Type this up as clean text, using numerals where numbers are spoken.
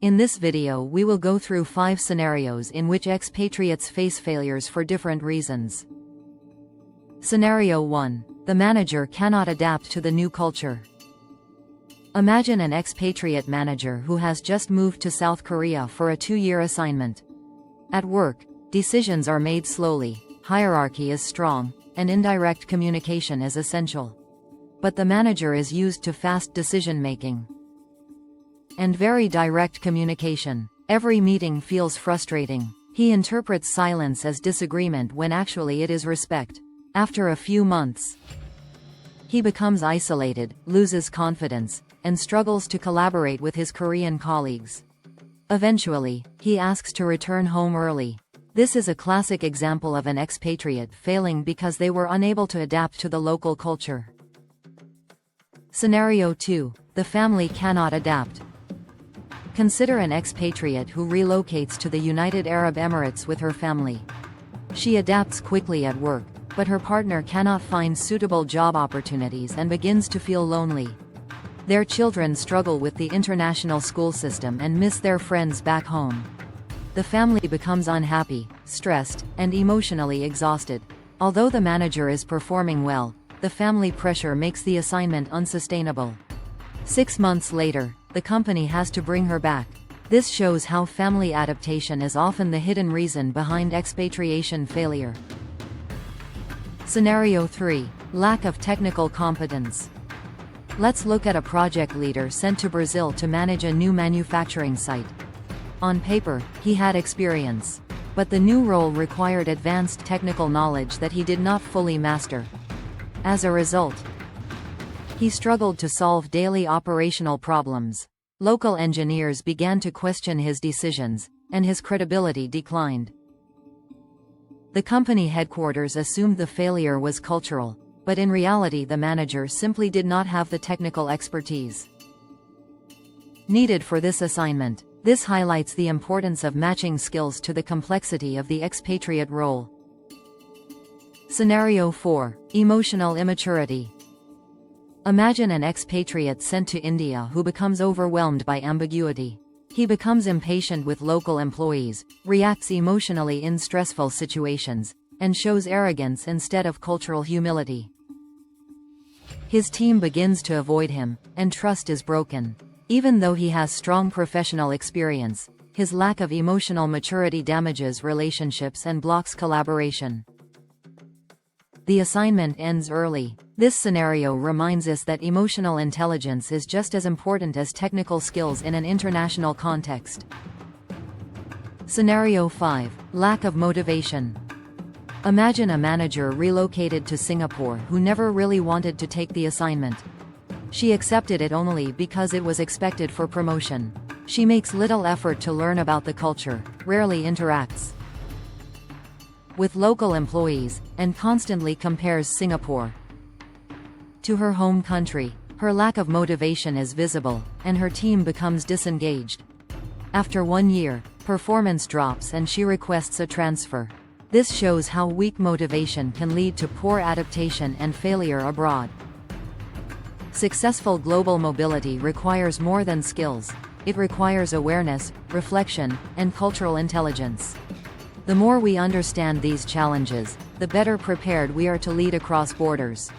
In this video we will go through 5 scenarios in which expatriates face failures for different reasons. Scenario 1. The manager cannot adapt to the new culture. Imagine an expatriate manager who has just moved to South Korea for a 2-year assignment. At work, decisions are made slowly, hierarchy is strong, and indirect communication is essential. But the manager is used to fast decision-making and very direct communication. Every meeting feels frustrating. He interprets silence as disagreement when actually it is respect. After a few months, he becomes isolated, loses confidence, and struggles to collaborate with his Korean colleagues. Eventually, he asks to return home early. This is a classic example of an expatriate failing because they were unable to adapt to the local culture. Scenario 2. The family cannot adapt. Consider an expatriate who relocates to the United Arab Emirates with her family. She adapts quickly at work, but her partner cannot find suitable job opportunities and begins to feel lonely. Their children struggle with the international school system and miss their friends back home. The family becomes unhappy, stressed, and emotionally exhausted. Although the manager is performing well, the family pressure makes the assignment unsustainable. 6 months later, the company has to bring her back. This shows how family adaptation is often the hidden reason behind expatriation failure. Scenario 3. Lack of technical competence. Let's look at a project leader sent to Brazil to manage a new manufacturing site. On paper, he had experience, but the new role required advanced technical knowledge that he did not fully master. As a result, he struggled to solve daily operational problems. Local engineers began to question his decisions, and his credibility declined. The company headquarters assumed the failure was cultural, but in reality the manager simply did not have the technical expertise needed for this assignment. This highlights the importance of matching skills to the complexity of the expatriate role. Scenario 4. Emotional immaturity. Imagine an expatriate sent to India who becomes overwhelmed by ambiguity. He becomes impatient with local employees, reacts emotionally in stressful situations, and shows arrogance instead of cultural humility. His team begins to avoid him, and trust is broken. Even though he has strong professional experience, his lack of emotional maturity damages relationships and blocks collaboration. The assignment ends early. This scenario reminds us that emotional intelligence is just as important as technical skills in an international context. Scenario 5. Lack of motivation. Imagine a manager relocated to Singapore who never really wanted to take the assignment. She accepted it only because it was expected for promotion. She makes little effort to learn about the culture, rarely interacts with local employees, and constantly compares Singapore to her home country. Her lack of motivation is visible, and her team becomes disengaged. After 1 year, performance drops and she requests a transfer. This shows how weak motivation can lead to poor adaptation and failure abroad. Successful global mobility requires more than skills. It requires awareness, reflection, and cultural intelligence. The more we understand these challenges, the better prepared we are to lead across borders.